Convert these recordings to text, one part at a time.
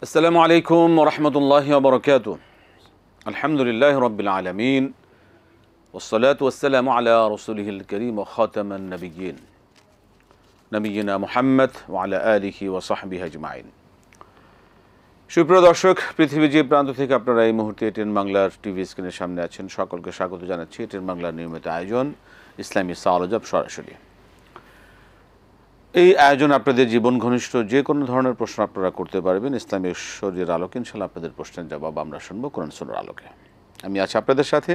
আসসালামু আলাইকুম ওয়া রাহমাতুল্লাহি ওয়া বারাকাতুহু। আলহামদুলিল্লাহি রাব্বিল আলামিন ওয়াসসালাতু ওয়াসসালামু আলা রাসূলিহিল কারীম ওয়া খাতামান নাবিয়্যিন নবিয়িনা মুহাম্মদ ওয়া আলা আলিহি ওয়া সাহবিহি আজমাইন। সুপ্রিয় দর্শক, পৃথিবীর যে প্রান্ত থেকে আপনারা এই মুহূর্তে এটিএন বাংলার টিভি স্ক্রিনের সামনে আছেন, সকলকে স্বাগত জানাচ্ছি এটিএন বাংলার নিয়মিত আয়োজন ইসলামী সাওয়াল-ও-জবাব সরাসরি। এই আয়োজন আপনাদের জীবন ঘনিষ্ঠ যে কোনো ধরনের প্রশ্ন আপনারা করতে পারবেন। ইসলামী শরীরের আলোকে ইনশাআল্লাহ আপনাদের প্রশ্নের জবাব আমরা শুনবো কোরআন সুন্নাহর আলোকে। আমি আছি আপনাদের সাথে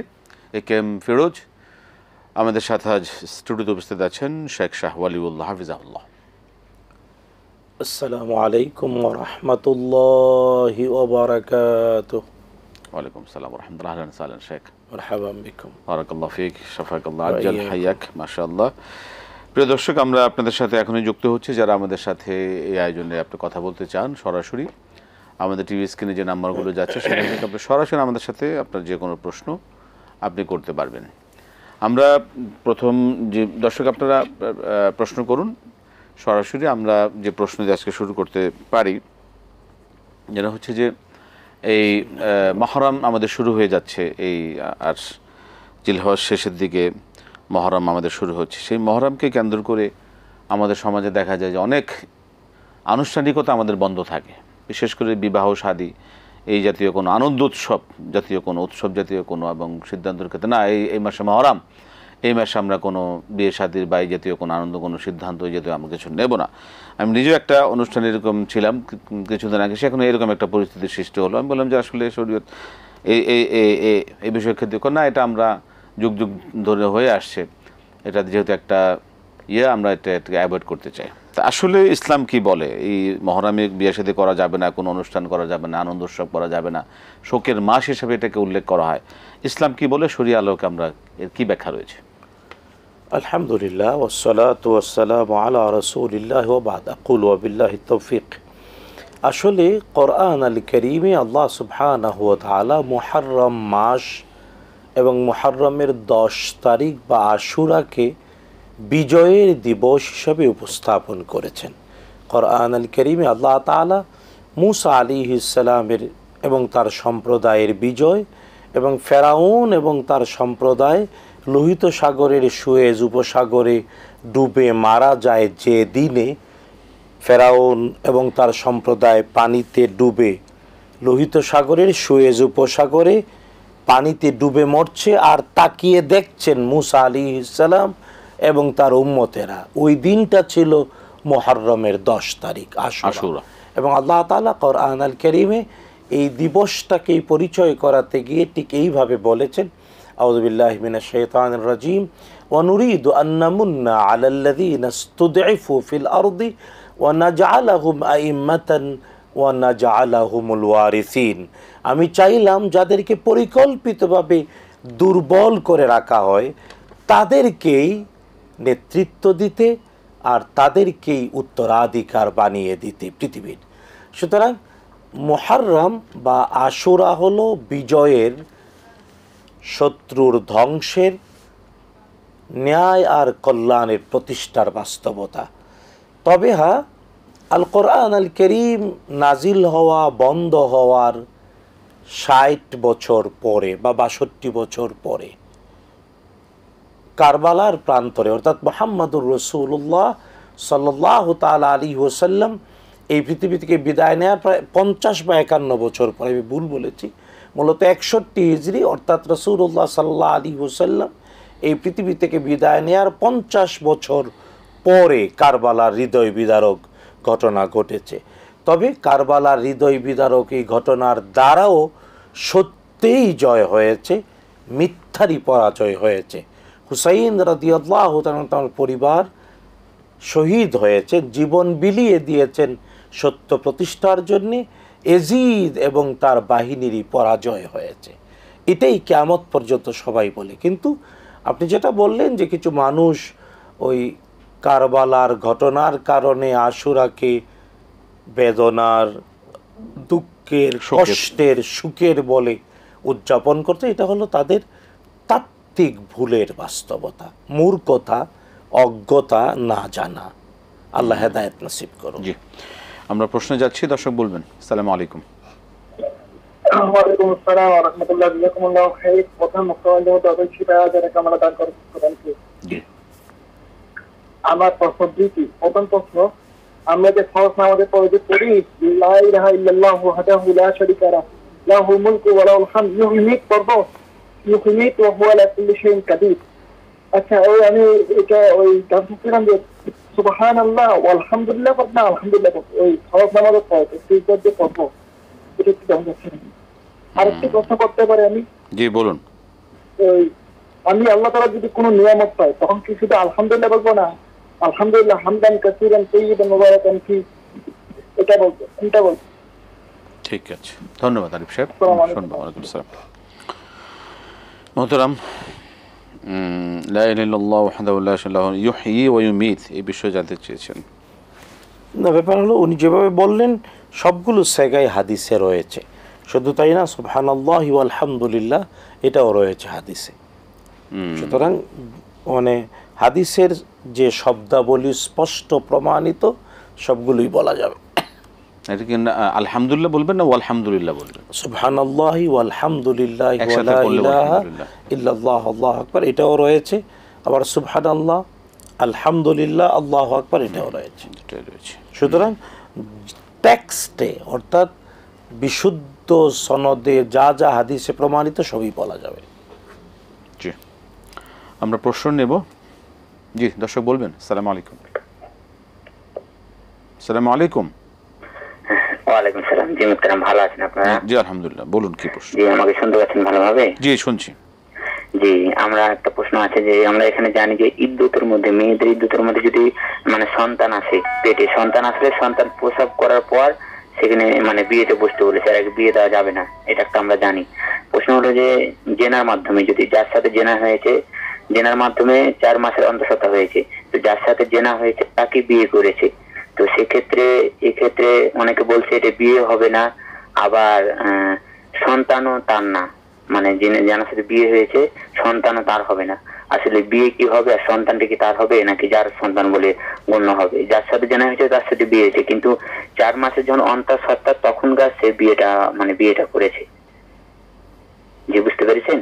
একেএম ফিরোজ। আমাদের সাথে আজ স্টুডিওতে উপস্থিত আছেন শেখ শাহ ওয়ালিউল্লাহ হাফিজাহুল্লাহ। আসসালামু আলাইকুম ওয়া রাহমাতুল্লাহি ওয়া বারাকাতুহু। ওয়ালাইকুম আসসালাম ওয়া রাহমাতুল্লাহি ওয়া বারাকাতুহু। শেখ মারহাবান বিকুম। বারাকাল্লাহু ফিক, শাফাকাল্লাহ, আজ্জাল হায়াক, মাশাআল্লাহ। প্রিয় দর্শক, আমরা আপনাদের সাথে এখনই যুক্ত হচ্ছি। যারা আমাদের সাথে এই আয়োজনে আপনি কথা বলতে চান, সরাসরি আমাদের টিভি স্ক্রিনে যে নাম্বারগুলো যাচ্ছে সেখান থেকে আপনি সরাসরি আমাদের সাথে আপনার যে কোনো প্রশ্ন আপনি করতে পারবেন। আমরা প্রথম যে দর্শক, আপনারা প্রশ্ন করুন সরাসরি। আমরা যে প্রশ্ন দিয়ে আজকে শুরু করতে পারি, যেটা হচ্ছে যে এই মহরম আমাদের শুরু হয়ে যাচ্ছে। এই আর জিলহজ শেষের দিকে মহরম আমাদের শুরু হচ্ছে। সেই মহরমকে কেন্দ্র করে আমাদের সমাজে দেখা যায় যে অনেক আনুষ্ঠানিকতা আমাদের বন্ধ থাকে। বিশেষ করে বিবাহ শাদী, এই জাতীয় কোনো আনন্দ উৎসব জাতীয় কোনো উৎসব জাতীয় কোনো এবং সিদ্ধান্তের ক্ষেত্রে না, এই মাসে মহরম, এই মাসে আমরা কোনো বিয়ে শাদীর বা এই জাতীয় কোনো আনন্দ কোনো সিদ্ধান্ত এই জাতীয় আমরা কিছু নেব না। আমি নিজেও একটা অনুষ্ঠানে এরকম ছিলাম কিছুদিন আগে, সেখানে এরকম একটা পরিস্থিতির সৃষ্টি হলো। আমি বললাম যে আসলে শরীয়ত এই বিষয়ের ক্ষেত্রে না, এটা আমরা যুগ যুগ ধরে হয়ে আসছে, এটা যেহেতু একটা আমরা এটাকে অ্যাভয়েড করতে চাই। তা আসলে ইসলাম কি বলে? এই মহরমে বিয়ে শাদী করা যাবে না, কোনো অনুষ্ঠান করা যাবে না, আনন্দ উৎসব করা যাবে না, শোকের মাস হিসেবে এটাকে উল্লেখ করা হয়। ইসলাম কি বলে? শরীয় আলোকে আমরা এর কি ব্যাখ্যা রয়েছে? আলহামদুলিল্লাহ ওয়াসসালাতু ওয়াসসালামু আলা রাসূলিল্লাহ ওয়া বা'দ। আকুলু ওয়া বিল্লাহিত তাওফীক। আসলে কোরআন আল কারীমে আল্লাহ সুবহানাহু ওয়া তাআলা মুহররম মাস এবং মুহররমের 10 তারিখ বা আশুরাকে বিজয়ের দিবস হিসাবে উপস্থাপন করেছেন। কোরআন আল কারীমে আল্লাহ তাআলা মূসা আলাইহিস সালামের এবং তার সম্প্রদায়ের বিজয় এবং ফেরাউন এবং তার সম্প্রদায় লোহিত সাগরের সুয়েজ উপসাগরে ডুবে মারা যায় যে দিনে ফেরাউন এবং তার সম্প্রদায় পানিতে ডুবে লোহিত সাগরের সুয়েজ উপসাগরে পানিতে ডুবে মরছে, আর তাকিয়ে দেখছেন মূসা আলাইহিস সালাম এবং তার উম্মতেরা। ওই দিনটা ছিল মুহররমের 10 তারিখ আশুরা। এবং আল্লাহ তাআলা কোরআন আল কারীমে এই দিবসটাকে পরিচয় করাতে গিয়ে ঠিক এইভাবে বলেছেন, আউযু বিল্লাহি মিনাশ শাইতানির রাজীম, ওয়া নুরিদু আন নামুন্না আলাল্লাযীনা ইসতুদঈফু ফিল আরদি ওয়া নাজআলাহুম আইম্মাতান ওয়া নাজআলাহুমুল ওয়ারিসিন। আমি চাইলাম যাদেরকে পরিকল্পিতভাবে দুর্বল করে রাখা হয় তাদেরকেই নেতৃত্ব দিতে আর তাদেরকেই উত্তরাধিকার বানিয়ে দিতে পৃথিবীর। সুতরাং মুহররম বা আশুরা হলো বিজয়ের, শত্রুর ধ্বংসের, ন্যায় আর কল্যাণের প্রতিষ্ঠার বাস্তবতা। তবে হ্যাঁ, আল কোরআন আল কারীম নাজিল হওয়া বন্ধ হওয়ার 60 বছর পরে বা 62 বছর পরে কারবালার প্রান্তরে, অর্থাৎ মুহাম্মদুর রাসূলুল্লাহ সাল্লাল্লাহু তাআলা আলাইহি ওয়াসাল্লাম এই পৃথিবী থেকে বিদায় নেওয়ার প্রায় 50 বা 51 বছর পরে, আমি ভুল বলেছি, মূলত 61 হিজরি, অর্থাৎ রাসূলুল্লাহ সাল্লাল্লাহু আলাইহি ওয়াসাল্লাম এই পৃথিবী থেকে বিদায় নেওয়ার 50 বছর পরে কারবালার হৃদয় বিদারক ঘটনা ঘটেছে। তবে কারবালার হৃদয় বিদারক এই ঘটনার দ্বারাও সত্যিই জয় হয়েছে, মিথ্যারই পরাজয় হয়েছে। হুসাইন রাদিয়াল্লাহু তাআলা তার পরিবার শহীদ হয়েছে, জীবন বিলিয়ে দিয়েছেন সত্য প্রতিষ্ঠার জন্য। এজিদ এবং তার বাহিনীরই পরাজয় হয়েছে। এটাই কিয়ামত পর্যন্ত সবাই বলে। কিন্তু আপনি যেটা বললেন যে কিছু মানুষ ওই কারবালার ঘটনার কারণে আশুরাকে বেদনার, দুঃখের, কষ্টের, সুখের বলে উদযাপন করতে, এটা হলো তাদের তাত্ত্বিক ভুলের বাস্তবতা, মূর্খতা, অজ্ঞতা, না জানা। আল্লাহ হেদায়েত নসিব করুন। জি, আমরা প্রশ্নে যাচ্ছি, দর্শক বলবেন। আসসালামু আলাইকুম। ওয়ালাইকুম আসসালাম ওয়া রাহমাতুল্লাহ। জাযাকুমুল্লাহু খাইর। প্রথম মুক্তবান্ধব অবশ্যই যারা কামনা দান করেন। জি। আমার প্রশ্ন দুটি। প্রথম প্রশ্ন, আমরা যে ফরজ নামাজে পড়ি লা ইলাহা ইল্লাল্লাহু ওয়াহদাহু লা শারীকা লাহু লাহুল মুলকু ওয়া লাহুল হামদু ইউহয়ী ওয়া হুয়া আলা কুল্লি শাইইন কাদির। আচ্ছা, আমি এটা জানতেছিলাম যে সুবহানাল্লাহ ওয়া আলহামদুলিল্লাহ পড়না আলহামদুলিল্লাহ ওই ফরজ নামাজে পড়তে যে পড়বো এটা কি জানতেছিলাম। আরেকটি প্রশ্ন করতে পারি আমি? জি বলুন। আমি আল্লাহ তাআলা যদি কোনো নিয়ামত পাই তখন কি শুধু আলহামদুলিল্লাহ বলবো না আলহামদুলিল্লাহ হামদান কাসীরান তাইয়িবান মুবারাকান ফি, এটা বলবো, কোনটা বলবো? ঠিক আছে, ধন্যবাদ আরিফ সাহেব। আসসালামু আলাইকুম। ওয়ালাইকুম আসসালাম। মোহতারাম, লা ইলাহা ইল্লাল্লাহু ওয়াহদাহু লা শারীকা লাহু ইউহয়ী ওয়া ইউমীত, এই বিষয়ে জানতে চেয়েছেন। না, ব্যাপার হলো উনি যেভাবে বললেন সবগুলো জায়গায় হাদিসে রয়েছে। শুধু তাই না, সুবহানাল্লাহি ওয়া আলহামদুলিল্লাহ এটাও রয়েছে হাদিসে। সুতরাং মানে হাদিসের যে শব্দাবলী স্পষ্ট প্রমাণিত সবগুলোই বলা যাবে। এটা কি আলহামদুলিল্লাহ বলবেন না আলহামদুলিল্লাহ বলবেন? সুবহানাল্লাহি ওয়া আলহামদুলিল্লাহি ওয়া একসাথে লা পড়লে ইলাহা আলহামদুলিল্লাহ। ইল্লাল্লাহু আল্লাহু আকবার এটাও রয়েছে। আবার সুবহানাল্লাহ, আলহামদুলিল্লাহ, আল্লাহু আকবার এটাও রয়েছে। এটাই রয়েছে। সুতরাং টেক্সটে অর্থাৎ বিশুদ্ধ সনদে যা যা হাদিসে প্রমাণিত সবই বলা যাবে। জি, আমরা প্রশ্ন নেব। জি, দর্শক বলবেন। আসসালামু আলাইকুম। আসসালামু আলাইকুম। ওয়ালাইকুম সালাম। জি মুহতারাম, ভালো আছেন আপনারা? জি আলহামদুলিল্লাহ। বলুন কি প্রশ্ন? জি, আমাকে শুনতে পাচ্ছেন ভালোভাবে? জি শুনছি। জি, আমরা একটা প্রশ্ন আছে যে আমরা এখানে জানি যে ইদ্যতের মধ্যে, মেয়েদের ইদ্যতের মধ্যে যদি মানে সন্তান আসে, পেটে সন্তান আসলে সন্তান প্রসব করার পর সেখানে মানে বিয়েতে বসতে বলেছে, আর আগে বিয়ে দেওয়া যাবে না, এটা একটা আমরা জানি। প্রশ্ন হলো যে জেনার মাধ্যমে যদি যার সাথে জেনা হয়েছে, জেনার মাধ্যমে 4 মাসের অন্তঃসত্ত্বা হয়েছে, তো যার সাথে জেনা হয়েছে তাকে বিয়ে করেছে, তো সেক্ষেত্রে এক্ষেত্রে অনেকে বলছে এটা বিয়ে হবে না, আবার সন্তানও তার না, মানে যার সাথে বিয়ে হয়েছে সন্তানও তার হবে না। আসলে বিয়ে কি হবে আর সন্তানটা কি তার হবে নাকি যার সন্তান বলে গণ্য হবে? যার সাথে জানা হয়েছে তার সাথে বিয়ে হয়েছে, কিন্তু 4 মাসে যখন অন্তঃসত্ত্বা তখনকার সে বিয়েটা করেছে। জি, বুঝতে পেরেছেন?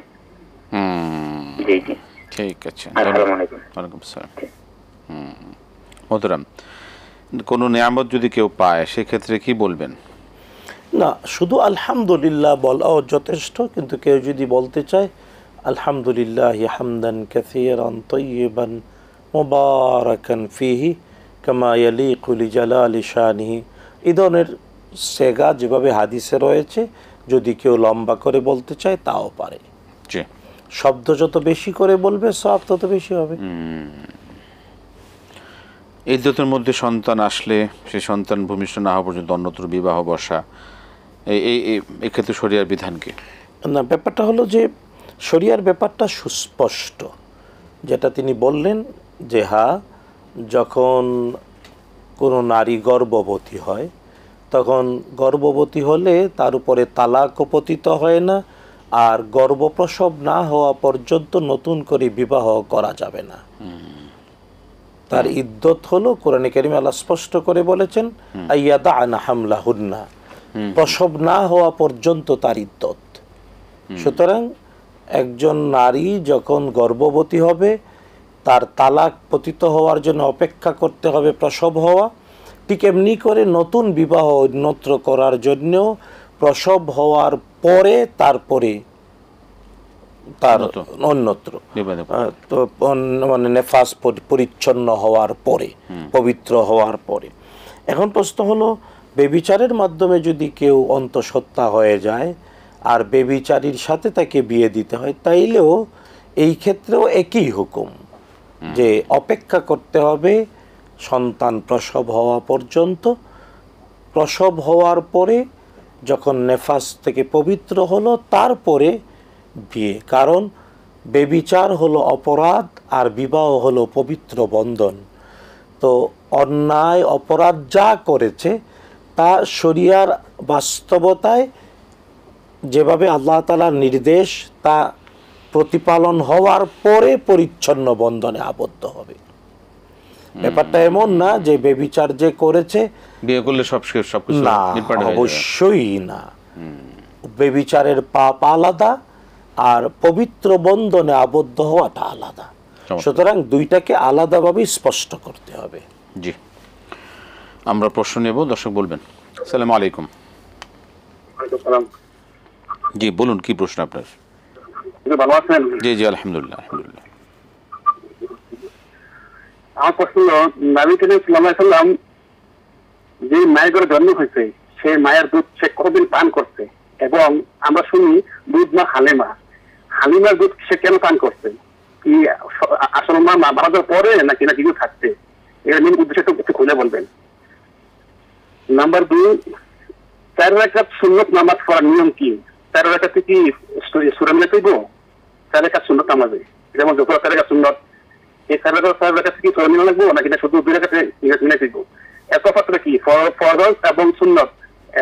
জি জি, ঠিক আছে। আসসালামু আলাইকুম। ওয়ালাইকুম আসসালাম। মোহতারাম, কোনো নিয়ামত যদি কেউ পায় সেক্ষেত্রে কি বলবেন? না, শুধু আলহামদুলিল্লাহ বলাও যথেষ্ট, কিন্তু কেউ যদি বলতে চায় আলহামদুলিল্লাহ হামদান কাসীরান তাইয়িবান মুবারাকান ফীহি কামা ইয়ালিকু লিজালালি শানিহি, এই ধরনের সেগা যেভাবে হাদিসে রয়েছে যদি কেউ লম্বা করে বলতে চায় তাও পারে। জি। শব্দ যত বেশি করে বলবে সওয়াব তত বেশি হবে। ইদ্যতের মধ্যে সন্তান আসলে সেই সন্তান ভূমিষ্ঠ না হওয়া পর্যন্ত অন্যত্র বিবাহ বসা, এই ক্ষেত্রে শরিয়ার বিধান কি? না, ব্যাপারটা হলো যে শরিয়ার ব্যাপারটা সুস্পষ্ট, যেটা তিনি বললেন যে হ্যাঁ, যখন কোনো নারী গর্ভবতী হয় তখন গর্ভবতী হলে তার উপরে তালাকও পতিত হয় না, আর গর্ভপ্রসব না হওয়া পর্যন্ত নতুন করে বিবাহ করা যাবে না। তার ইদ্যত হলো, কোরআনে কারিমে আল্লাহ স্পষ্ট করে বলেছেন আইয়াদানা হামলাহুন্না, প্রসব না হওয়া পর্যন্ত তার ইদ্যত। সুতরাং একজন নারী যখন গর্ভবতী হবে তার তালাক পতিত হওয়ার জন্য অপেক্ষা করতে হবে প্রসব হওয়া, ঠিক এমনি করে নতুন বিবাহ অন্যত্র করার জন্যও প্রসব হওয়ার পরে তারপরে তার অন্যত্র তো মানে নেফাস পরিচ্ছন্ন হওয়ার পরে, পবিত্র হওয়ার পরে। এখন প্রশ্ন হলো, বেবিচারের মাধ্যমে যদি কেউ অন্তঃসত্ত্বা হয়ে যায় আর বেবিচারীর সাথে তাকে বিয়ে দিতে হয়, তাইলেও এই ক্ষেত্রেও একই হুকুম যে অপেক্ষা করতে হবে সন্তান প্রসব হওয়া পর্যন্ত। প্রসব হওয়ার পরে যখন নেফাস থেকে পবিত্র হলো তারপরে বিয়ে, কারণ বেবিচার হলো অপরাধ আর বিবাহ হলো পবিত্র বন্ধন। তো অন্যায় অপরাধ যা করেছে তা শরিয়ার বাস্তবতায় যেভাবে আল্লাহ তাআলার নির্দেশ তা প্রতিপালন হওয়ার পরে পরিচ্ছন্ন বন্ধনে আবদ্ধ হবে। ব্যাপারটা এমন না যে বেবিচার যে করেছে বিয়ে করলে সবকিছু না, নির্পাট হয়ে যাবে। অবশ্যই না। বেবিচারের পাপ আলাদা আর পবিত্র বন্ধনে আবদ্ধ হওয়াটা আলাদা। সুতরাং দুইটাকে আলাদাভাবে স্পষ্ট করতে হবে। জি, আমরা প্রশ্ন নেব, দর্শক বলবেন। আসসালামু আলাইকুম। জি বলুন, কি প্রশ্ন আপনার? ভালো আছেন? জি জি, আলহামদুলিল্লাহ আলহামদুলিল্লাহ। আমার প্রশ্ন হলো, নবী করিম সাল্লাল্লাহু আলাইহি ওয়াসাল্লাম যে মায়ের ঘরে জন্ম হয়েছে সেই মায়ের দুধ সে কতদিন পান করছে, এবং আমরা শুনি দুধ মা হালিমার দুধ সে কেন পান করছে? কি আসলে মা মারা যাওয়ার পরে নাকি না কিছু থাকতে? এর মেন উদ্দেশ্য একটু খুলে বলবেন। নাম্বার 2, 4 রাকাত সুন্নত নামাজ পড়ার নিয়ম কি? 4 রাকাতে কি সূরা মিলাতে হইব? 4 রাকাত সুন্নত নামাজে যেমন যত 4 রাকাত সুন্নত, এই 4 রাকাতে কি সূরা মিলা লাগবে নাকি না শুধু 2 রাকাতে মিলাতে হইব? এত তফাৎটা কি ফরজ এবং সুন্নত,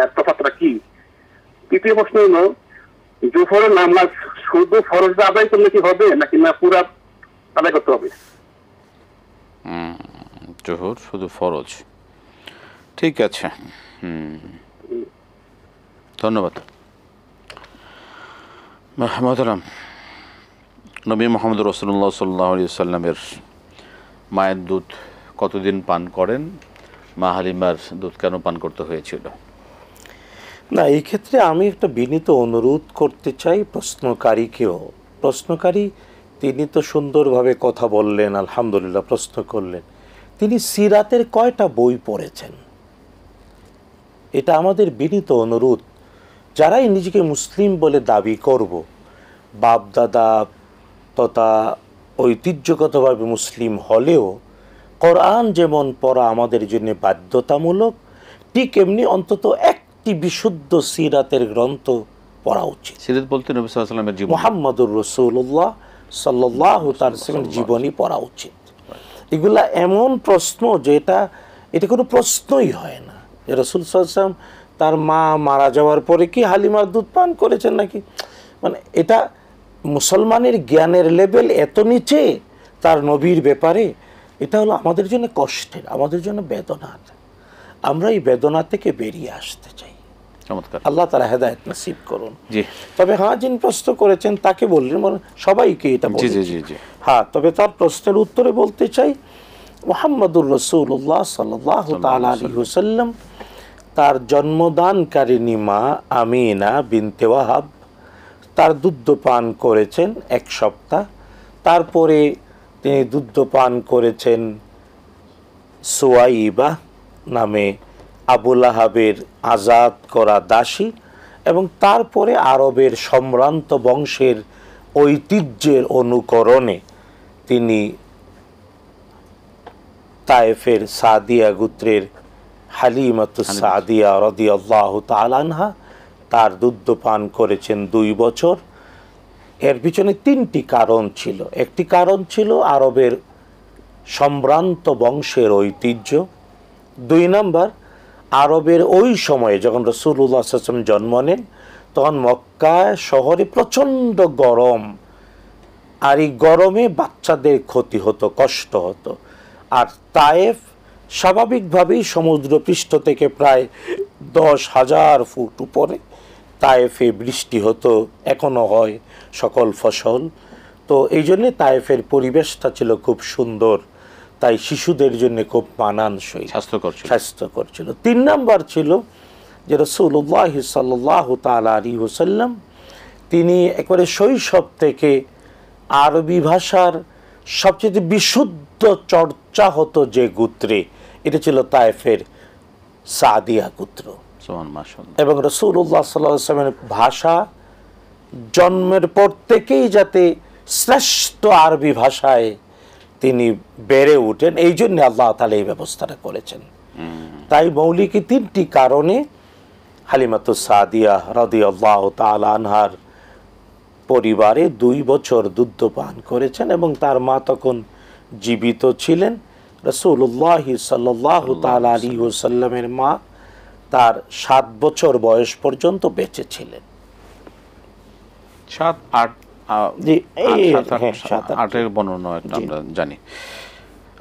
এত তফাৎটা কি? তৃতীয় প্রশ্ন হলো, জোহরের নামাজ শুধু ফরজ আদায় করলে কি হবে নাকি না পুরা আদায় করতে হবে? জোহর শুধু ফরজ, ঠিক আছে। ধন্যবাদ। মহতরম, নবী মোহাম্মদ রাসূলুল্লাহ সাল্লাল্লাহু আলাইহি ওয়াসাল্লামের মায়ের দুধ কতদিন পান করেন? মা হালিমার দুধ কেন পান করতে হয়েছিল? না, এই ক্ষেত্রে আমি একটা বিনীত অনুরোধ করতে চাই প্রশ্নকারীকেও। প্রশ্নকারী তিনি তো সুন্দরভাবে কথা বললেন, আলহামদুলিল্লাহ, প্রশ্ন করলেন। তিনি সিরাতের কয়টা বই পড়েছেন? এটা আমাদের বিনীত অনুরোধ। যারাই নিজেকে মুসলিম বলে দাবি করব, বাপ দাদা তথা ঐতিহ্যগতভাবে মুসলিম হলেও কোরআন যেমন পড়া আমাদের জন্য বাধ্যতামূলক, ঠিক এমনি অন্তত একটি বিশুদ্ধ সিরাতের গ্রন্থ পড়া উচিত। সিরাত বলতে নবী সাল্লাল্লাহু আলাইহি ওয়াসাল্লামের জীবন, মুহাম্মদুর রাসূলুল্লাহ সাল্লাল্লাহু তাআলা জীবনী পড়া উচিত। এগুলা এমন প্রশ্ন যে এটা কোনো প্রশ্নই হয় না। রাসূল সাল্লাল্লাহু আলাইহি ওয়াসাল্লাম তার মা মারা যাওয়ার পরে কি হালিমার দুধ পান করেছেন নাকি, মানে এটা মুসলমানের জ্ঞানের লেভেল এত নিচে তার নবীর ব্যাপারে, এটা হলো আমাদের জন্য কষ্টের, আমাদের জন্য বেদনার। আমরা এই বেদনা থেকে বেরিয়ে আসতে চাই। চমৎকার, আল্লাহ তাআলা হেদায়েত নসিব করুন। জি। তবে হ্যাঁ, যিনি প্রশ্ন করেছেন তাকে বললেন, মানে সবাইকে এটা জি জি বলেছি। জি জি। হ্যাঁ, তবে তার প্রশ্নের উত্তরে বলতে চাই, মুহাম্মদুর রাসূলুল্লাহ সাল্লাল্লাহু তাআলা আলাইহি ওয়াসাল্লাম তার জন্মদানকারিণী মা আমিনা বিনতে ওয়াহাব তার দুধ পান করেছেন 1 সপ্তাহ। তারপরে তিনি দুধ পান করেছেন সুয়াইবা নামে আবু লাহাবের আজাদ করা দাসী, এবং তারপরে আরবের সম্ভ্রান্ত বংশের ঐতিহ্যের অনুকরণে তিনি তায়েফের সাদিয়া গোত্রের হালিমাতুস সাদিয়া রাদিয়াল্লাহু তাআলা আনহা তার দুধ পান করেছেন 2 বছর। এর পিছনে 3টি কারণ ছিল। একটি কারণ ছিল আরবের সম্ভ্রান্ত বংশের ঐতিহ্য। 2 নম্বর, আরবের ওই সময়ে যখন রাসূলুল্লাহ সাল্লাল্লাহু আলাইহি ওয়াসাল্লাম জন্ম নেন তখন মক্কা শহরে প্রচণ্ড গরম, আর এই গরমে বাচ্চাদের ক্ষতি হতো, কষ্ট হতো। আর তায়েফ স্বাভাবিকভাবেই সমুদ্রপৃষ্ঠ থেকে প্রায় 10,000 ফুট উপরে। তায়েফে বৃষ্টি হতো, এখনও হয় সকল ফসল। তো এই জন্যে তায়েফের পরিবেশটা ছিল খুব সুন্দর, তাই শিশুদের জন্য খুব মানানসই, স্বাস্থ্যকর ছিল। 3 নম্বর ছিল যে রাসূলুল্লাহ সাল্লাল্লাহু তাআলা আলাইহি ওয়াসাল্লাম তিনি একবারে শৈশব থেকে আরবি ভাষার সবচেয়ে বিশুদ্ধ চর্চা হতো যে গোত্রে, এটা ছিল তায়েফের সাদিয়া গোত্র। এবং রাসূলুল্লাহ সাল্লাল্লাহু আলাইহি ওয়াসাল্লামের ভাষা জন্মের পর থেকেই যাতে শ্রেষ্ঠ আরবি ভাষায় তিনি বেড়ে ওঠেন, এই জন্য আল্লাহ তাআলা এই ব্যবস্থাটা করেছেন। তাই মৌলিক 3টি কারণে হালিমাতুস সাদিয়া রাদিয়াল্লাহু তাআলা আনহার পরিবারে 2 বছর দুধ পান করেছেন, এবং তার মা তখন জীবিত ছিলেন। রাসূলুল্লাহ সাল্লাল্লাহু তাআলা আলাইহি ওয়াসাল্লামের মা তার 7 বছর বয়স পর্যন্ত বেঁচে ছিলেন। 7-8 বর্ণনা একটা আমরা জানি।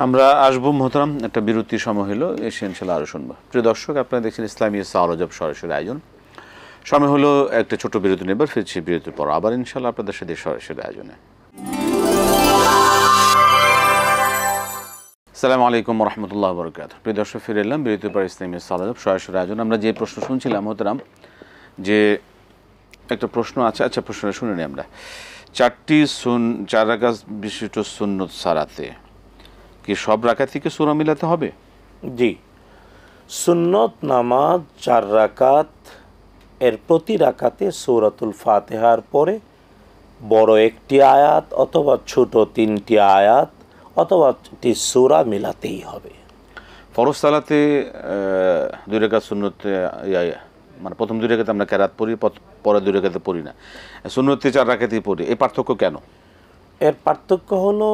আমরা আসবো মোহতারাম, একটা বিরতির সময় হলো, এসে ইনশাল্লাহ আরও শুনবো। প্রিয় দর্শক, আপনারা দেখছেন ইসলামী সাওয়ারজব সরাসরি আয়োজন। সময় হলো একটা ছোট বিরতি নেবার, ফিরছি বিরতির পর আবার ইনশাল্লাহ আপনাদের সাথে সরাসরি আয়োজনে। আসসালামু আলাইকুম রহমতুল্লাহ বরকাত। প্রিয় দর্শক, ফিরে এলাম বিরতির পর ইসলামী সাওয়ারজব সরাসরি আয়োজন। আমরা যে প্রশ্ন শুনছিলাম মোহতারাম, যে একটা প্রশ্ন আছে, আচ্ছা প্রশ্নটা শুনে নিই আমরা। 4 রাকাত বিশিষ্ট সুন্নত সালাতে কি সব রাকাত থেকে সূরা মিলাতে হবে? জি, সুন্নত নামাজ 4 রাকাত, এর প্রতি রাকাতে সূরাতুল ফাতিহার পরে বড় একটি আয়াত অথবা ছোট 3টি আয়াত অথবা একটি সূরা মিলাতেই হবে। ফরজ সালাতে 2 রাকাত সুন্নতে, মানে প্রথম 2 রাকাতে আমরা কেরাত পড়ি, পরে 2 রাকাতে পড়ি না, সুন্নতে 4 রাকাতই পড়ি। এই পার্থক্য কেন? এর পার্থক্য হলো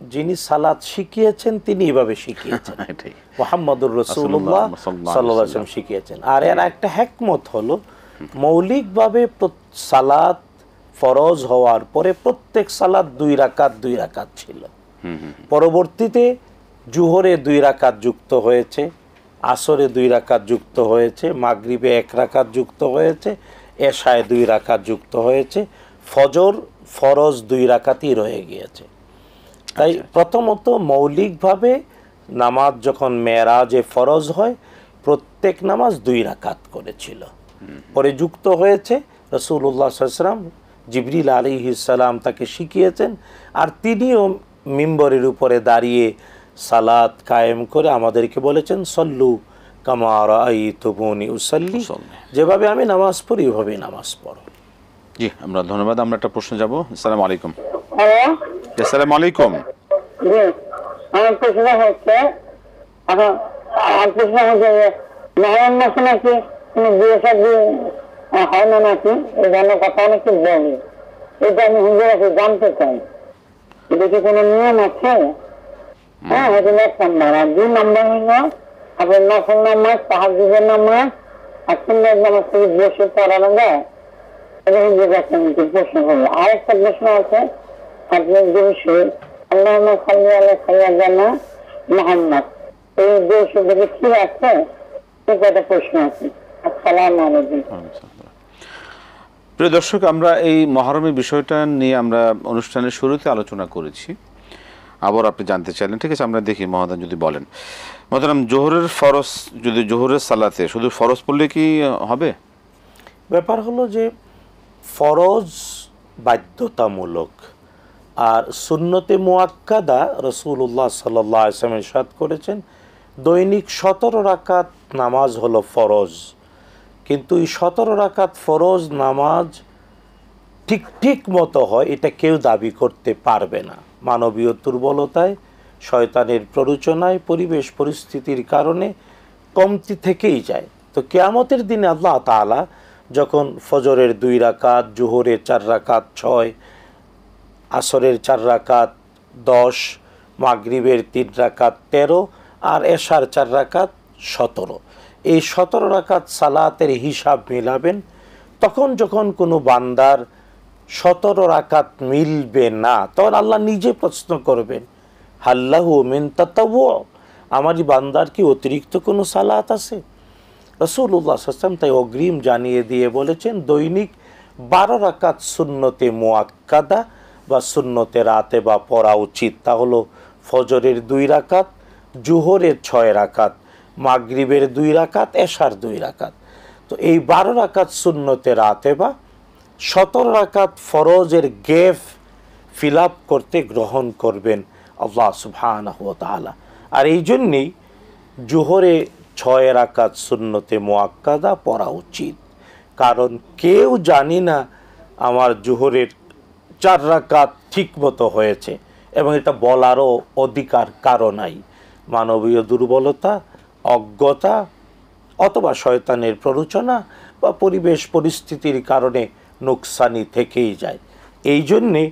যিনি সালাত শিখিয়েছেন তিনি এভাবে শিখিয়েছেন, এটাই মুহাম্মদুর রাসূলুল্লাহ সাল্লাল্লাহু আলাইহি ওয়াসাল্লাম শিখিয়েছেন। আর এর একটা হিকমত হলো মৌলিকভাবে সালাত ফরজ হওয়ার পরে প্রত্যেক সালাত 2 রাকাত ছিল। পরবর্তীতে জুহরে 2 রাকাত যুক্ত হয়েছে, আসরে 2 রাকাত যুক্ত হয়েছে, মাগরিবে 1 রাকাত যুক্ত হয়েছে, এশায় 2 রাকাত যুক্ত হয়েছে, ফজর ফরজ 2 রাকাতই রয়ে গিয়েছে। তাই প্রথমত মৌলিকভাবে নামাজ যখন মেরাজে ফরজ হয় প্রত্যেক নামাজ 2 রাকাত করেছিল। পরে যুক্ত হয়েছে রাসূলুল্লাহ সাল্লাল্লাহু আলাইহি ওয়াসাল্লাম, জিবরিল আলাইহিস সালাম তাকে শিখিয়েছেন, আর তিনিও মিম্বরের উপরে দাঁড়িয়ে সালাত কায়েম করে আমাদেরকে বলেছেন সল্লু কামা রাআইতুমুনি উসাল্লি, যেভাবে আমি নামাজ পড়ি ওইভাবে নামাজ পড়ো। জি, আমরা ধন্যবাদ। আমরা একটা প্রশ্ন যাব। আসসালামু আলাইকুম। হ্যালো, আসসালামু আলাইকুম। জি, আমার প্রশ্ন হচ্ছে, আমার প্রশ্ন হচ্ছে যে মহরম মাসে নাকি কোনো বিয়ে শাদী হয় না নাকি, এই ধরনের কথা অনেকে বলে। এটা আমি হুজুর কাছে জানতে চাই, এটা কি কোনো নিয়ম আছে? হ্যাঁ, এটা 1 নাম্বার। আর 2 নাম্বার হলো আপনার নফল নামাজ, তাহাজ্জুদের নামাজ আর সুন্নাত নামাজ থেকে বসে পড়ানো যায়, এটা হুজুর কাছে আমি প্রশ্ন করবো। আরেকটা প্রশ্ন আছে, আপনার দুরূদ আল্লাহুম্মা সাল্লি আলা সাইয়্যিদিনা মুহাম্মদ, এই দুরূদ কি ঠিক আছে? একটা প্রশ্ন আছে। আসসালামু আলাইকুম। প্রিয় দর্শক, আমরা এই মহরমের বিষয়টা নিয়ে আমরা অনুষ্ঠানের শুরুতে আলোচনা করেছি, আবার আপনি জানতে চাইলেন, ঠিক আছে? আমরা দেখি মহোদয় যদি বলেন। মোহতারাম, জোহরের ফরজ, যদি জোহরের সালাতে শুধু ফরজ পড়লে কি হবে? ব্যাপার হলো যে ফরজ বাধ্যতামূলক, আর সুন্নতে মুআক্কাদা রাসূলুল্লাহ সাল্লাল্লাহু আলাইহি ওয়াসাল্লাম ইরশাদ করেছেন দৈনিক 17 রাকাত নামাজ হলো ফরজ। কিন্তু এই 17 রাকাত ফরজ নামাজ ঠিক মতো হয় এটা কেউ দাবি করতে পারবে না। মানবীয় দুর্বলতায়, শয়তানের প্ররোচনায়, পরিবেশ পরিস্থিতির কারণে কমতি থেকেই যায়। তো কিয়ামতের দিনে আল্লাহ তাআলা যখন ফজরের 2 রাকাত, জোহরের 4 রাকাত 6, আসরের 4 রাকাত 10, মাগরিবের 3 রাকাত 13 আর এশার 4 রাকাত 17, এই 17 রাকাত সালাতের হিসাব মিলাবেন, তখন যখন কোনো বান্দার 17 রাকাত মিলবে না, তখন আল্লাহ নিজে প্রশ্ন করবেন হাল্লাহু মিন তাতাওয়ু, আমারই বান্দার কি অতিরিক্ত কোনো সালাত আছে? রাসূলুল্লাহ সাল্লাল্লাহু আলাইহি ওয়াসাল্লাম তাই অগ্রিম জানিয়ে দিয়ে বলেছেন দৈনিক 12 রাকাত সুন্নতে মুআক্কাদা বা সুন্নতে রাতে বা পড়া উচিত। তা হলো ফজরের 2 রাকাত, জোহরের 6 রাকাত, মাগরিবের 2 রাকাত, এশার 2 রাকাত। তো এই 12 রাকাত সুন্নতে রাতে বা 17 রাকাত ফরজের গেফ ফিল আপ করতে গ্রহণ করবেন আল্লাহ সুবহানাহু ওয়া তাআলা। আর এই জন্যেই জোহরে 6 রাকাত সুন্নতে মুআক্কাদা পড়া উচিত, কারণ কেউ জানি না আমার জোহরের 4 রাকাত ঠিক মতো হয়েছে, এবং এটা বলারও অধিকার কারো নাই। মানবীয় দুর্বলতা, অজ্ঞতা অথবা শয়তানের প্ররোচনা বা পরিবেশ পরিস্থিতির কারণে নুকসানি থেকেই যায়। এই জন্যে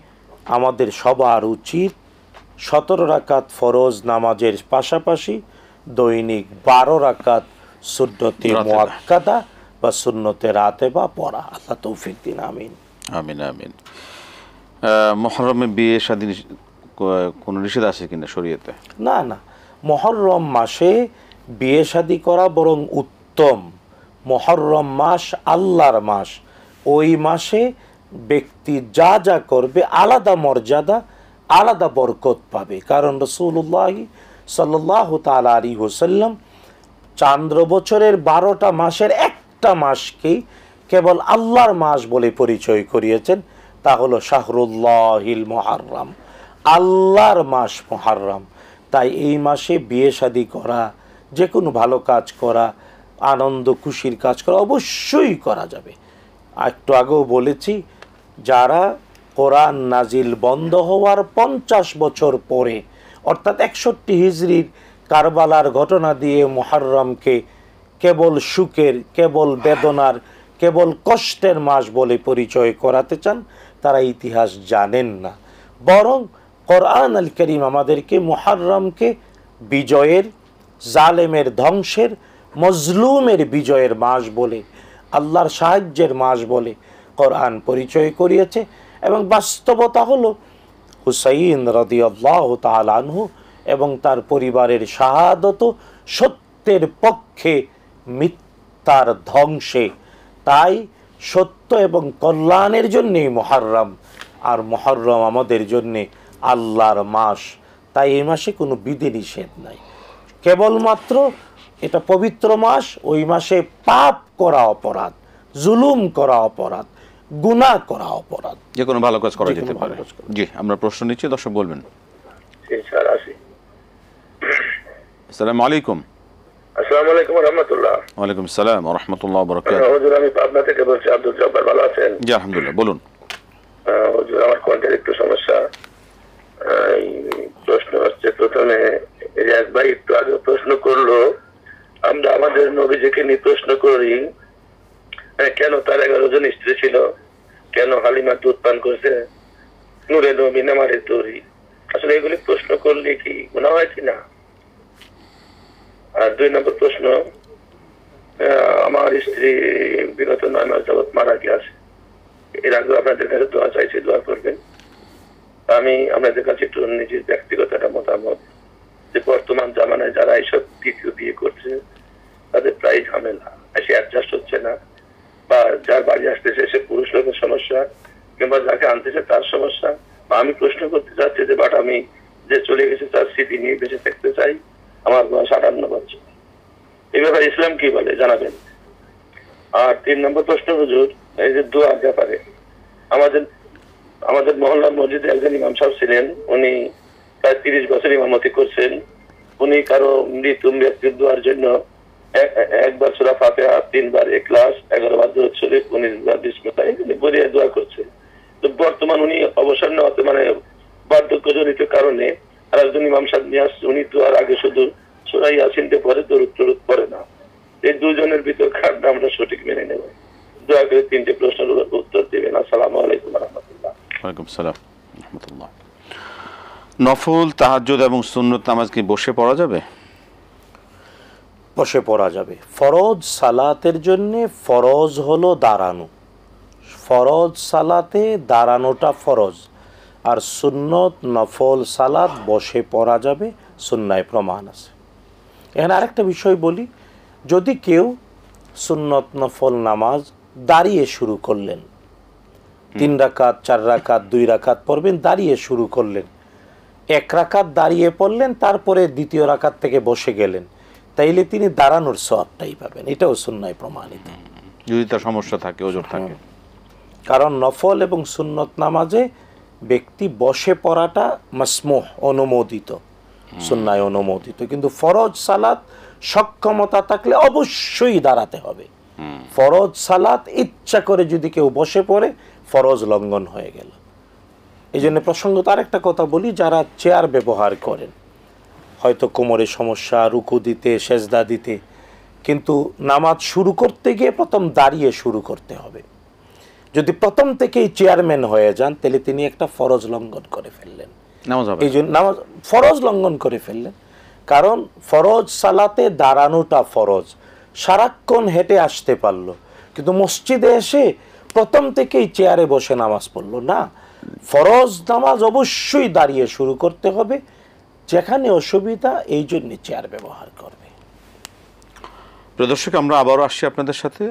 আমাদের সবার উচিত 17 রাকাত ফরজ নামাজের পাশাপাশি দৈনিক 12 রাকাত সুন্নতে মুআক্কাদা বা সুন্নতে রাতে বা পড়া। আল্লাহ তৌফিক দিন। আমিন আমিন আমিন। মুহররমে বিয়ে শাদী কোনো নিষেধ আছে কিনা শরীয়তে? না না, মুহররম মাসে বিয়ে শাদী করা বরং উত্তম। মুহররম মাস আল্লাহর মাস, ওই মাসে ব্যক্তি যা যা করবে আলাদা মর্যাদা, আলাদা বরকত পাবে। কারণ রাসূলুল্লাহ সাল্লাল্লাহু তাআলা আলাইহি ওয়াসাল্লাম চান্দ্র বছরের 12টা মাসের একটা মাসকেই কেবল আল্লাহর মাস বলে পরিচয় করিয়েছেন, তা হলো শাহরুল্লাহিল মুহররম, আল্লাহর মাস মুহররম। তাই এই মাসে বিয়ে শাদী করা, যে কোনো ভালো কাজ করা, আনন্দ খুশির কাজ করা অবশ্যই করা যাবে। একটু আগেও বলেছি, যারা কোরআন নাজিল বন্ধ হওয়ার 50 বছর পরে অর্থাৎ 61 হিজরির কারবালার ঘটনা দিয়ে মুহররমকে কেবল সুখের, কেবল বেদনার, কেবল কষ্টের মাস বলে পরিচয় করাতে চান, তারা ইতিহাস জানেন না। বরং কোরআন আল কারীম আমাদেরকে মুহররমকে বিজয়ের, জালেমের ধ্বংসের, মজলুমের বিজয়ের মাস বলে, আল্লাহর সাহায্যের মাস বলে কোরআন পরিচয় করিয়েছে। এবং বাস্তবতা হলো হুসাইন রাদিয়াল্লাহু তাআলা আনহু এবং তার পরিবারের শাহাদত সত্যের পক্ষে, মিথ্যার ধ্বংসে। তাই সত্য এবং কল্যাণের জন্যই মুহররম, আর মুহররম আমাদের জন্যে আল্লাহর মাস। তাই এই মাসে কোনো বিধিনিষেধ নাই, কেবলমাত্র এটা পবিত্র মাস, ওই মাসে পাপ করা অপরাধ, জুলুম করা অপরাধ, গুনাহ করা অপরাধ, যে কোনো ভালো কাজ করা যে কোনো যেতে পারে। ভালো কাজ করা। জি, আমরা প্রশ্ন নিচ্ছি, দর্শক বলবেন। স্যার আসি। আসসালামু আলাইকুম। আসসালামু আলাইকুম ওয়া রাহমাতুল্লাহ। ওয়ালাইকুম আসসালাম ওয়া রাহমাতুল্লাহি ওয়া বারাকাতুহু। হুজুর, আমি পাবনা থেকে বলছি, আব্দুল জব্বার, ভালো আছেন? জি আলহামদুলিল্লাহ, বলুন। হুজুর, আমার কণ্ঠের একটু সমস্যা। এই প্রশ্ন হচ্ছে, প্রথমে এই এক ভাই একটু আগে প্রশ্ন করলো, আমরা আমাদের নবীজিকে নিয়ে প্রশ্ন করি কেন তার 11 জন স্ত্রী ছিল, কেন হালিমা দুধ পান করছে, নূরে নবী নামারে তরি। আসলে এগুলি প্রশ্ন করলে কি গুনাহ হয় কিনা? আর 2 নম্বর প্রশ্ন, আমার স্ত্রী বিগত 9 মাস যাবৎ মারা গেছে। এর আগে আপনাদের কাছে দোয়া চাইছি, দোয়া করবেন। আমি আপনাদের কাছে একটু নিজের ব্যক্তিগত একটা মতামত, যে বর্তমান জামানায় যারা এইসব দ্বিতীয় বিয়ে করছে তাদের প্রায় ঝামেলা, এসে অ্যাডজাস্ট হচ্ছে না, বা যার বাড়ি আসতেছে সে পুরুষ লোকের সমস্যা, কিংবা যাকে আনতেছে তার সমস্যা। বা আমি প্রশ্ন করতে চাচ্ছি যে, বাট আমি যে চলে গেছে তার স্মৃতি নিয়ে বেঁচে থাকতে চাই, আমার বয়স 58 বছর। এই ব্যাপারে ইসলাম কি বলে জানাবেন। আর 3 নম্বর প্রশ্ন, হুজুর, এই যে দোয়ার ব্যাপারে, আমাদের মহল্লার মসজিদে একজন ইমাম সাহেব ছিলেন, উনি প্রায় 30 বছর ইমামতি করছেন। উনি কারো মৃত ব্যক্তির দোয়ার জন্য একবার সূরা ফাতিহা, 3 বার ইখলাস, 11 বার দুরূদ শরীফ, 19 বার বিসমিল্লাহ এগুলি বলিয়ে দোয়া করছে। তো বর্তমান উনি অবসর নেওয়াতে, মানে বার্ধক্যজনিত কারণে, আর একজন ইমাম সাহেব নিয়ে আসছে, উনি দোয়ার আগে শুধু সূরা ইয়াসিনতে পড়ে, দরুদ টরুদ পড়ে না। এই দুজনের ভিতর কারটা আমরা সঠিক মেনে নেব? দয়া করে 3টে প্রশ্নের উত্তর দিবেন। আসসালামু আলাইকুম ওয়া রাহমাতুল্লাহ। ওয়ালাইকুম আসসালাম ওয়া রাহমাতুল্লাহ। নফল, তাহাজ্জুদ এবং সুন্নত নামাজ কি বসে পড়া যাবে? বসে পড়া যাবে। ফরজ সালাতের জন্যে ফরজ হলো দাঁড়ানো, ফরজ সালাতে দাঁড়ানোটা ফরজ। আর সুন্নত, নফল সালাত বসে পড়া যাবে, সুন্নায় প্রমাণ আছে। এখানে আরেকটা বিষয় বলি, যদি কেউ সুন্নত নফল নামাজ দাঁড়িয়ে শুরু করলেন, 3 রাকাত, 4 রাকাত, 2 রাকাত পড়বেন, দাঁড়িয়ে শুরু করলেন, 1 রাকাত দাঁড়িয়ে পড়লেন, তারপরে 2য় রাকাত থেকে বসে গেলেন, তাইলে তিনি দাঁড়ানোর সওয়াবটাই পাবেন। এটাও সুন্নায় প্রমাণিত, যদি তার সমস্যা থাকে, ওজোর থাকে। কারণ নফল এবং সুন্নত নামাজে ব্যক্তি বসে পড়াটা মাসমুহ, অনুমোদিত, সুন্নায় অনুমোদিত। কিন্তু ফরজ সালাত সক্ষমতা থাকলে অবশ্যই দাঁড়াতে হবে। ফরজ সালাত ইচ্ছা করে যদি কেউ বসে পড়ে, ফরজ লঙ্ঘন হয়ে গেল। এই জন্য প্রসঙ্গত আরেকটা কথা বলি, যারা চেয়ার ব্যবহার করেন, হয়তো কোমরের সমস্যা, রুকু দিতে, সেজদা দিতে, কিন্তু নামাজ শুরু করতে গিয়ে প্রথম দাঁড়িয়ে শুরু করতে হবে। যদি প্রথম থেকেই চেয়ারম্যান হয়ে যান, তাহলে তিনি একটা ফরজ লঙ্ঘন করে ফেললেন। এই জন্য নামাজ ফরজ লঙ্ঘন করে ফেললেন। কারণ ফরজ সালাতে দাঁড়ানোটা ফরজ। সারাক্ষণ হেঁটে আসতে পারলো, কিন্তু মসজিদে এসে প্রথম থেকেই চেয়ারে বসে নামাজ পড়লো না, ফরজ নামাজ অবশ্যই দাঁড়িয়ে শুরু করতে হবে, যেখানে অসুবিধা এই জন্য চেয়ার ব্যবহার করবে। প্রিয় দর্শক, আমরা আবারও আসছি আপনাদের সাথে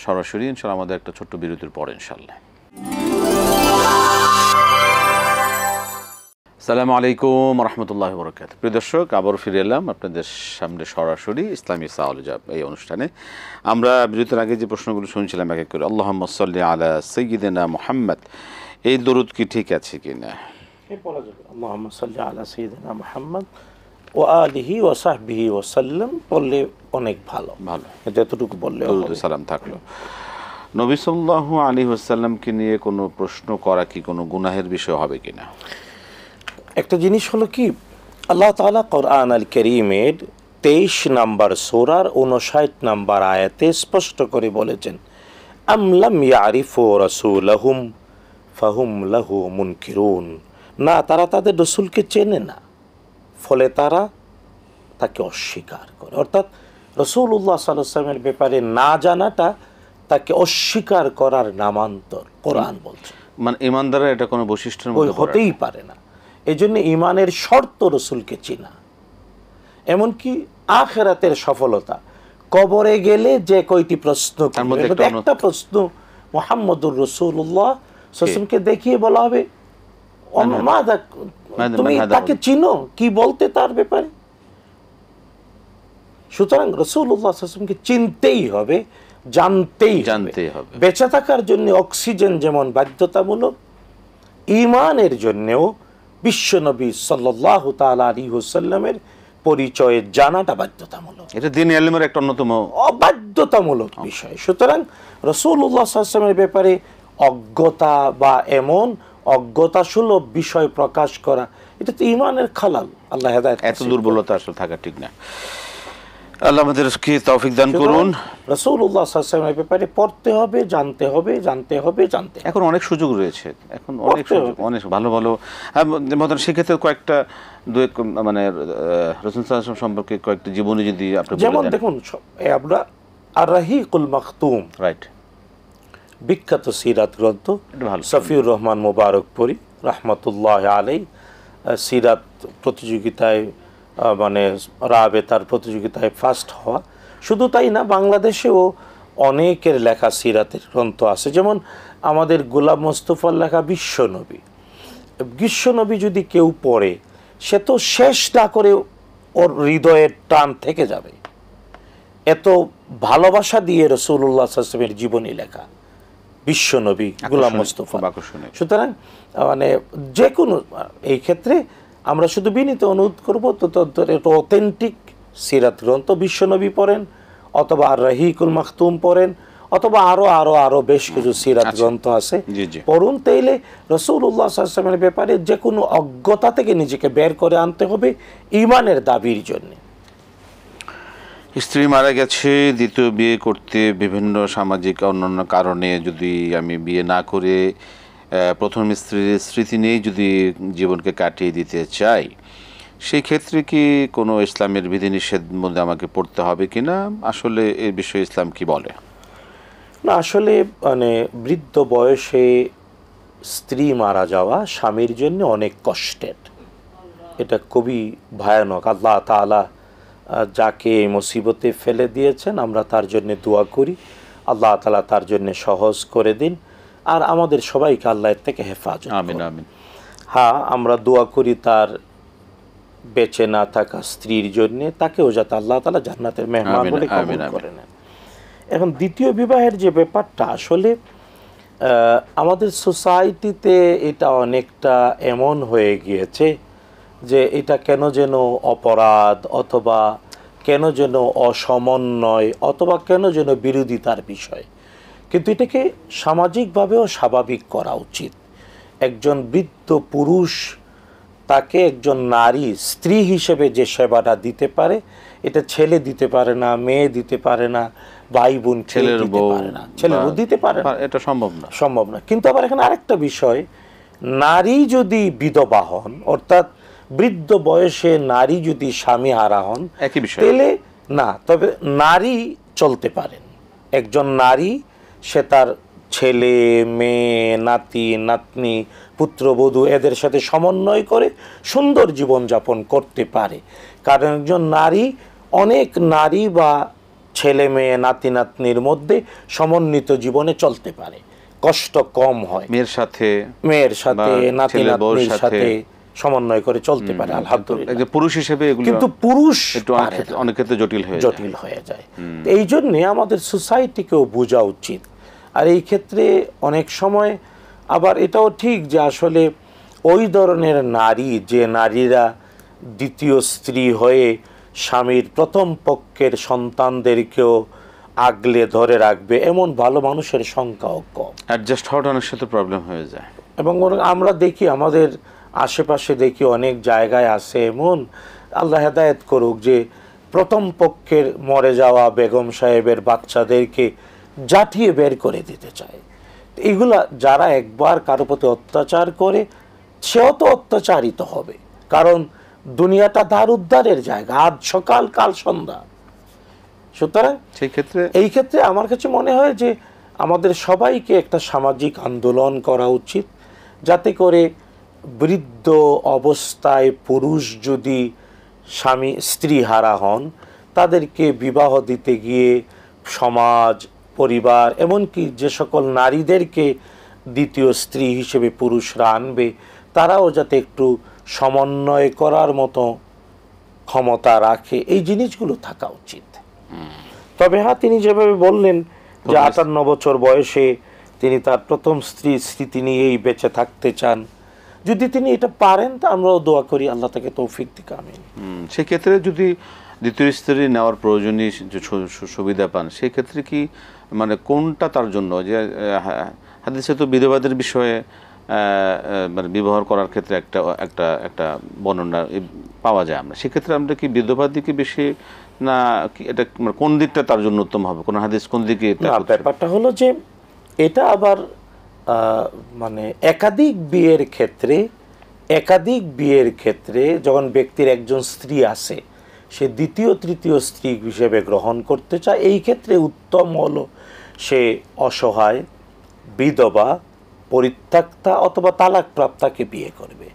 সরাসরি ইনশাআল্লাহ, আমাদের একটা ছোট্ট বিরতির পর ইনশাআল্লাহ। আসসালামু আলাইকুম রহমতুল্লাহ বরকাত। প্রিয় দর্শক, আবারও ফিরে এলাম আপনাদের সামনে সরাসরি ইসলামী সাওয়াল-ও-জাওয়াব এই অনুষ্ঠানে। আমরা বিরতির আগে যে প্রশ্নগুলো শুনছিলাম এক এক করে, আল্লাহুম্মা সাল্লি আলা সাইয়্যিদিনা মুহাম্মদ, এই দরুদ কি ঠিক আছে কিনা? আল্লাহুম্মা সাল্লি আলা সাইয়্যিদিনা মুহাম্মদ ওয়া আলিহি ওয়া সাহবিহি ওয়া সাল্লাম বললে অনেক ভালো, যতটুকু বললে দরুদ সালাম থাকলো। নবী সাল্লাল্লাহু আলাইহি ওয়াসাল্লামকে নিয়ে কোনো প্রশ্ন করা কি কোনো গুনাহের বিষয় হবে কিনা? একটা জিনিস হলো কি, আল্লাহ তাআলা কোরআন আল কারীমের 23 নম্বর সূরার 59 নম্বর আয়াতে স্পষ্ট করে বলেছেন, আম লাম ইয়ারিফু রাসূলাহুম ফাহুম লাহু মুনকিরুন, না তারা তাদের রাসূলকে চেনে না, ফলে তারা তাকে অস্বীকার করে। অর্থাৎ রাসূলুল্লাহ সাল্লাল্লাহু আলাইহি ওয়াসাল্লামের ব্যাপারে না জানাটা তাকে অস্বীকার করার নামান্তর, কোরআন বলছে। মানে ইমানদারের এটা কোনো বৈশিষ্ট্যের মধ্যে হতেই পারে না। এই জন্য ইমানের শর্ত রসুলকে চিনা, এমনকি আখিরাতের সফলতা। কবরে গেলে যে কয়টি প্রশ্ন, একটা প্রশ্ন মুহাম্মদুর রাসূলুল্লাহ সাল্লাল্লাহু আলাইহি ওয়াসাল্লামকে দেখিয়ে বলা হবে, তুমি তাকে চিনো, কি বলতে তার ব্যাপারে। সুতরাং রাসূলুল্লাহ সাল্লাল্লাহু আলাইহি ওয়াসাল্লামকে চিনতেই হবে, জানতেই হবে। বেঁচে থাকার জন্য অক্সিজেন যেমন বাধ্যতামূলক, ঈমানের জন্যও বিশ্বনবী সাল্লাল্লাহু তাআলা আলাইহি ওয়াসাল্লামের পরিচয় জানাটা বাধ্যতামূলক। এটা দ্বীন ইলমের একটা অন্যতম বাধ্যতামূলক বিষয়। সুতরাং রাসূলুল্লাহ সাল্লাল্লাহু আলাইহি ওয়াসাল্লামের ব্যাপারে অজ্ঞতা বা এমন অজ্ঞতাসুলভ বিষয় প্রকাশ করা, এটা তো ঈমানের খালাল। আল্লাহ হেদায়েত, এত দুর্বলতা আসলে থাকা ঠিক না। আল্লাহ আমাদেরকে তৌফিক দান করুন। রাসূলুল্লাহ সাল্লাল্লাহু আলাইহি ওয়াসাল্লামের ব্যাপারে পড়তে হবে, জানতে হবে, জানতে হবে, জানতে হবে। এখন অনেক সুযোগ রয়েছে, এখন অনেক সুযোগ, অনেক ভালো ভালো। সেক্ষেত্রে কয়েকটা মানে রাসূল সাল্লাল্লাহু আলাইহি ওয়াসাল্লাম সম্পর্কে কয়েকটা জীবনী যদি আপনি বলেন। যেমন দেখুন, আমরা আর-রাহিকুল মাখতুম, রাইট, বিখ্যাত সিরাত গ্রন্থ, সফিউর রহমান মুবারকপুরী রাহমাতুল্লাহ আলাইহি সিরাত প্রতিযোগিতায়, মানে রাবেতার প্রতিযোগিতায় ফার্স্ট হওয়া। শুধু তাই না, বাংলাদেশেও অনেকের লেখা সিরাতের গ্রন্থ আছে। যেমন আমাদের গোলাম মোস্তফার লেখা বিশ্বনবী। বিশ্বনবী যদি কেউ পড়ে, সে তো শেষ না করে ওর হৃদয়ের টান থেকে যাবে। এত ভালোবাসা দিয়ে রাসূলুল্লাহ সাল্লাল্লাহু আলাইহি ওয়াসাল্লামের জীবনী লেখা বিশ্বনবী গোলাম মোস্তফা। সুতরাং মানে যে কোনো এই ক্ষেত্রে আমরা শুধু বিনীত অনুরোধ করবো, তো অথেন্টিক সিরাত গ্রন্থ বিশ্বনবী পড়েন, অথবা আর-রাহিকুল মাখতুম পড়েন, অথবা আরো বেশ কিছু সিরাত গ্রন্থ আছে, পড়ুন। তাইলে রাসূলুল্লাহ সাল্লাল্লাহু আলাইহি ওয়াসাল্লামের ব্যাপারে যে কোনো অজ্ঞতা থেকে নিজেকে বের করে আনতে হবে ঈমানের দাবির জন্য। স্ত্রী মারা গেছে, দ্বিতীয় বিয়ে করতে বিভিন্ন সামাজিক অন্যান্য কারণে যদি আমি বিয়ে না করে প্রথম স্ত্রীর স্মৃতি নিয়েই যদি জীবনকে কাটিয়ে দিতে চাই, সেই ক্ষেত্রে কি কোনো ইসলামের বিধিনিষেধ মধ্যে আমাকে পড়তে হবে কিনা? আসলে এই বিষয়ে ইসলাম কি বলে? না, আসলে মানে বৃদ্ধ বয়সে স্ত্রী মারা যাওয়া স্বামীর জন্য অনেক কষ্টের, এটা খুবই ভয়ানক। আল্লাহ তাআলা যাকে এই মুসিবতে ফেলে দিয়েছেন, আমরা তার জন্য দোয়া করি, আল্লাহ তাআলা তার জন্য সহজ করে দিন, আর আমাদের সবাইকে আল্লাহর থেকে হেফাজত করুন। আমিন আমিন। হ্যাঁ, আমরা দোয়া করি তার বেঁচে না থাকা স্ত্রীর জন্য, তাকেও যাতে আল্লাহ তাআলা জান্নাতের মেহমান বলে কবুল করে নেন। এখন দ্বিতীয় বিবাহের যে ব্যাপারটা, আসলে আমাদের সোসাইটিতে এটা অনেকটা এমন হয়ে গিয়েছে যে এটা কেন যেন অপরাধ, অথবা কেন যেন অসমন্বয়, অথবা কেন যেন বিরোধিতার বিষয়। কিন্তু এটাকে সামাজিকভাবেও স্বাভাবিক করা উচিত। একজন বৃদ্ধ পুরুষ তাকে একজন নারী স্ত্রী হিসেবে যে সেবাটা দিতে পারে, এটা ছেলে দিতে পারে না, মেয়ে দিতে পারে না, ভাই বোন ছেলের বউ দিতে পারে না, এটা সম্ভব না। কিন্তু আবার এখানে আরেকটা বিষয়, নারী যদি বিধবা হন, অর্থাৎ বৃদ্ধ বয়সে নারী যদি স্বামী হারা হন, একই বিষয়, তাহলে না, তবে নারী চলতে পারেন। একজন নারী সে তার ছেলে মেয়ে, নাতি নাতনি, পুত্রবধূ এদের সাথে সমন্বয় করে সুন্দর জীবনযাপন করতে পারে। কারণ একজন নারী অনেক নারী বা ছেলে মেয়ে নাতি নাতনির মধ্যে সমন্বিত জীবনে চলতে পারে, কষ্ট কম হয়। মেয়ের সাথে নাতি নাতনির সাথে সমন্বয় করে চলতে পারে আলহামদুলিল্লাহ। পুরুষ হিসেবে এগুলো কিন্তু পুরুষ অনেক ক্ষেত্রে জটিল হয়ে যায়। এই জন্যে আমাদের সোসাইটিকেও বোঝা উচিত। আর এই ক্ষেত্রে অনেক সময় আবার এটাও ঠিক যে আসলে ওই ধরনের নারী, যে নারীরা দ্বিতীয় স্ত্রী হয়ে স্বামীর প্রথম পক্ষের সন্তানদেরকেও আগলে ধরে রাখবে, এমন ভালো মানুষের সংখ্যাও কম। অ্যাডজাস্ট হওয়াটা অনেক সাথে প্রবলেম হয়ে যায়। এবং আমরা দেখি আমাদের আশেপাশে দেখি অনেক জায়গায় আছে এমন, আল্লাহ হেদায়েত করুক, যে প্রথম পক্ষের মরে যাওয়া বেগম সাহেবের বাচ্চাদেরকে জাঠিয়ে বের করে দিতে চায়। এগুলা যারা একবার কারো প্রতি অত্যাচার করে, সেও তো অত্যাচারিত হবে, কারণ দুনিয়াটা তার উদ্ধারের জায়গা, আজ সকাল কাল সন্ধ্যা। সুতরাং এই ক্ষেত্রে আমার কাছে মনে হয় যে আমাদের সবাইকে একটা সামাজিক আন্দোলন করা উচিত, যাতে করে বৃদ্ধ অবস্থায় পুরুষ যদি স্ত্রী হারা হন, তাদেরকে বিবাহ দিতে গিয়ে সমাজ, পরিবার, এমনকি যে সকল নারীদেরকে দ্বিতীয় স্ত্রী হিসেবে পুরুষরা আনবে, তারাও যাতে একটু সমন্বয় করার মতো ক্ষমতা রাখে, এই জিনিসগুলো থাকা উচিত। তবে হ্যাঁ, তিনি যেভাবে বললেন যে 58 বছর বয়সে তিনি তার প্রথম স্ত্রীর স্মৃতি নিয়েই বেঁচে থাকতে চান, যদি তিনি এটা পারেন তা আমরাও দোয়া করি আল্লাহ তাকে তৌফিক দিক। আমিন। সেক্ষেত্রে যদি দ্বিতীয় স্ত্রী নেওয়ার প্রয়োজনীয় সুবিধা পান, সেক্ষেত্রে কি মানে কোনটা তার জন্য, যে হাদিসে তো বিধবাদের বিষয়ে মানে বিবাহ করার ক্ষেত্রে একটা বর্ণনা পাওয়া যায়, আমরা সেক্ষেত্রে আমরা কি বিধবার দিকে বেশি, না এটা কোন দিকটা তার জন্য উত্তম হবে, কোন হাদিস কোন দিকে? ব্যাপারটা হলো যে এটা আবার মানে একাধিক বিয়ের ক্ষেত্রে যখন ব্যক্তির একজন স্ত্রী আছে, সে দ্বিতীয় তৃতীয় স্ত্রী হিসেবে গ্রহণ করতে চায়, এই ক্ষেত্রে উত্তম হলো সে অসহায়, বিধবা, পরিত্যক্তা অথবা তালাকপ্রাপ্তাকে বিয়ে করবে।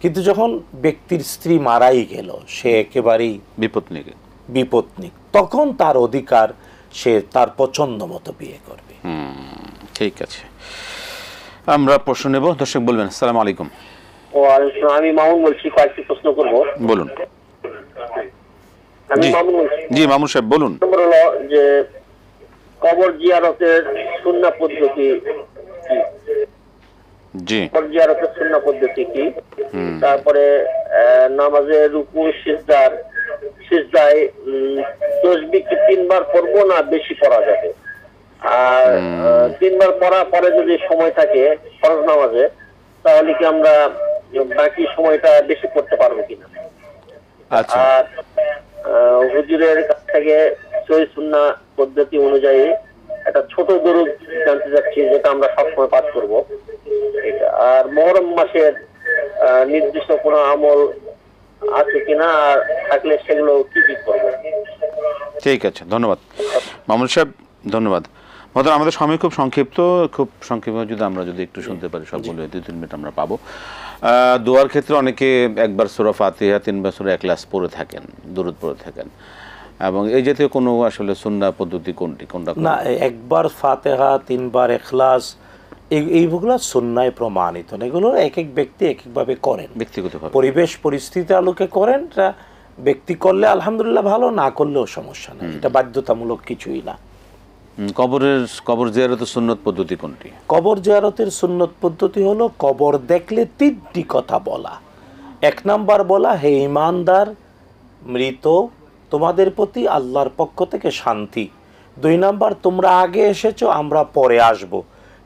কিন্তু যখন ব্যক্তির স্ত্রী মারাই গেল, সে একেবারেই বিপত্নিক, তখন তার অধিকার, সে তার পছন্দ মতো বিয়ে করবে। ঠিক আছে, আমরা প্রশ্ন নেব। দর্শক বলবেন। আসসালামু আলাইকুম। আমি মামুন বলছি, কয়েকটি প্রশ্ন করব। বলুন। জি মামুন সাহেব বলুন। নম্বর হলো যে কবর জিয়ারতের সুন্নাহ পদ্ধতি কি? কবর জিয়ারতের সুন্নাহ পদ্ধতি কি? তারপরে নামাজে রুকু সিজদায় তাসবিহ কি 3 বার পড়বো না বেশি পড়া যাবে? আর 3 বার পড়ার পরে যদি সময় থাকে ফরজ নামাজে, তাহলে কি আমরা বাকি সময়টা বেশি পড়তে পারবো কিনা? আচ্ছা। আর হুজুরের কাছ থেকে সহিহ সুন্নাহ পদ্ধতি অনুযায়ী একটা ছোট দরুদ জানতে চাচ্ছি, যেটা আমরা সবসময় পাঠ করব এটা। আর মুহররম মাসের নির্দিষ্ট কোনো আমল আছে কিনা, আর থাকলে সেগুলো কি কি করবো? ঠিক আছে, ধন্যবাদ মামুন সাহেব, ধন্যবাদ। আমাদের সময় খুব সংক্ষিপ্ত যদি আমরা একটু শুনতে পারি, সবগুলো 2-3 মিনিট আমরা পাবো। দোয়ার ক্ষেত্রে অনেকে একবার সূরা ফাতিহা, 3 বার সূরা ইখলাস পড়ে থাকেন, দরুদ পড়ে থাকেন, এবং এই জাতীয় কোনো আসলে সুন্নাহ পদ্ধতি কোনটা? না, একবার ফাতিহা, 3 বার ইখলাস, এইগুলো সুন্নায় প্রমাণিত না। এগুলো এক এক ব্যক্তি এক একভাবে করেন, ব্যক্তিগতভাবে পরিবেশ পরিস্থিতি আলোকে করেন। ব্যক্তি করলে আলহামদুলিল্লাহ ভালো, না করলেও সমস্যা নেই, এটা বাধ্যতামূলক কিছুই না। কবর জিয়ারতের সুন্নত পদ্ধতি কোনটি? কবর জিয়ারতের সুন্নত পদ্ধতি হলো কবর দেখলে 3টি কথা বলা। 1 নাম্বার বলা, হে ঈমানদার মৃত, তোমাদের প্রতি আল্লাহর পক্ষ থেকে শান্তি। 2 নাম্বার, তোমরা আগে এসেছো, আমরা পরে আসব।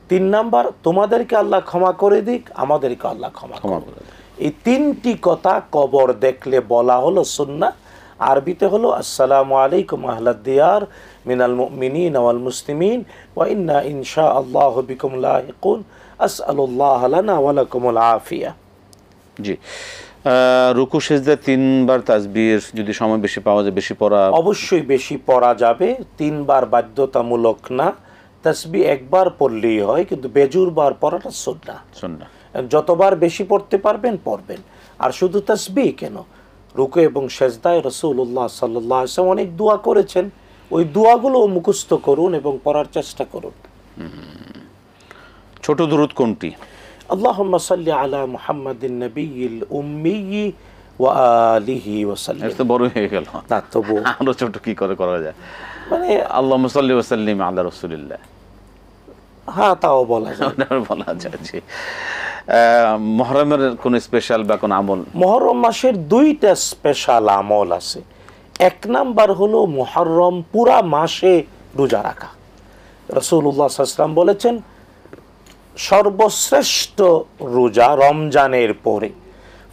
3 নাম্বার, তোমাদেরকে আল্লাহ ক্ষমা করে দিক, আমাদেরকে আল্লাহ ক্ষমা করে দিক। এই 3টি কথা কবর দেখলে বলা হলো সুন্নাহ। আরবিতে হলো আসসালামু আলাইকুম আহলাদ দিয়ার মিনাল মুমিনিন ওয়াল মুসলিমিন ওয়া ইন্না ইনশাআল্লাহু বিকুম লাহিকুন আসআলুল্লাহ লানা ওয়া লাকুমুল আফিয়া। জি, রুকু সিজদা 3 বার তাসবিহ যদি সময় বেশি পাওয়া যায়, বেশি পড়া? অবশ্যই বেশি পড়া যাবে, 3 বার বাধ্যতামূলক না, তাসবিহ একবার পড়লেই হয়, কিন্তু বেজুর বার পড়াটা সুন্নাহ। সুন্নাহ। যতবার বেশি পড়তে পারবেন পড়বেন। আর শুধু তাসবিহ কেন, রুকু এবং সেজদায় রাসূলুল্লাহ সাল্লাল্লাহু আলাইহি ওয়াসাল্লাম অনেক দোয়া করেছেন, ওই দোয়াগুলো মুখস্থ করুন এবং পড়ার চেষ্টা করুন। ছোট দুরূদ কোনটি? আল্লাহুম্মা সাল্লি আলা মুহাম্মাদিন নবিয়্যিল উম্মিয়্যি ওয়া আলিহি ওয়া সাল্লাম। এটা তো বড় হয়ে গেল, না তবু আরো ছোট কি করে করা যায়? মানে আল্লাহুম্মা সাল্লি ওয়া সাল্লিম আলা রাসূলিল্লাহ, হ্যাঁ তাও বলা যায়। বলা যায়। জি। মুহররমের কোন স্পেশাল বা কোন আমল? মুহররম মাসের দুইটা স্পেশাল আমল আছে। এক নাম্বার হলো মুহররম পুরা মাসে রোজা রাখা। রাসূলুল্লাহ সাল্লাল্লাহু আলাইহি ওয়াসাল্লাম বলেছেন সর্বশ্রেষ্ঠ রোজা রমজানের পরে,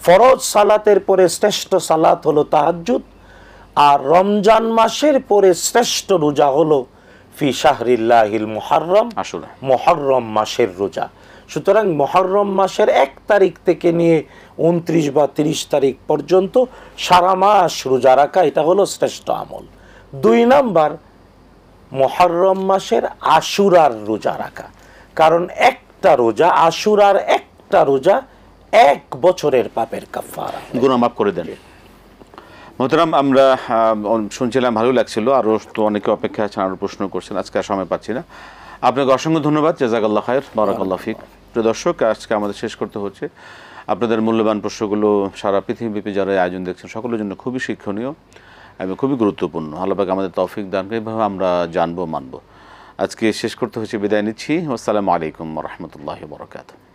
ফরজ সালাতের পরে শ্রেষ্ঠ সালাত হলো তাহাজ্জুদ, আর রমজান মাসের পরে শ্রেষ্ঠ রোজা হলো ফি শাহরিল্লাহিল মুহররম, আসলে মুহররম মাসের রোজা। সুতরাং মুহররম মাসের 1 তারিখ থেকে নিয়ে 29 বা 30 তারিখ পর্যন্ত সারা মাস রোজা রাখা, এটা হলো শ্রেষ্ঠ আমল। 2 নাম্বার মুহররম মাসের আশুরার রোজা রাখা, কারণ একটা রোজা, আশুরার একটা রোজা 1 বছরের পাপের কাফারা, গুনাহ মাফ করে দেন। মোহতারাম, আমরা শুনছিলাম, ভালো লাগছিল। আরও তো অনেকে অপেক্ষা আছেন, আরও প্রশ্ন করছেন, আজকে আর সময় পাচ্ছি না। আপনাকে অসংখ্য ধন্যবাদ, জাযাকাল্লাহ খায়র, বারাকাল্লাহ ফিক। প্রিয় দর্শক, আজকে আমাদের শেষ করতে হচ্ছে। আপনাদের মূল্যবান প্রশ্নগুলো সারা পৃথিবীব্যাপী যারা এই আয়োজন দেখছেন সকলের জন্য খুবই শিক্ষণীয় এবং খুবই গুরুত্বপূর্ণ। আল্লাহ পাক আমাদের তৌফিক দান করে এইভাবে আমরা জানবো মানবো। আজকে শেষ করতে হচ্ছে, বিদায় নিচ্ছি। আসসালামু আলাইকুম ওয়া রাহমাতুল্লাহি ওয়া বারাকাতুহু।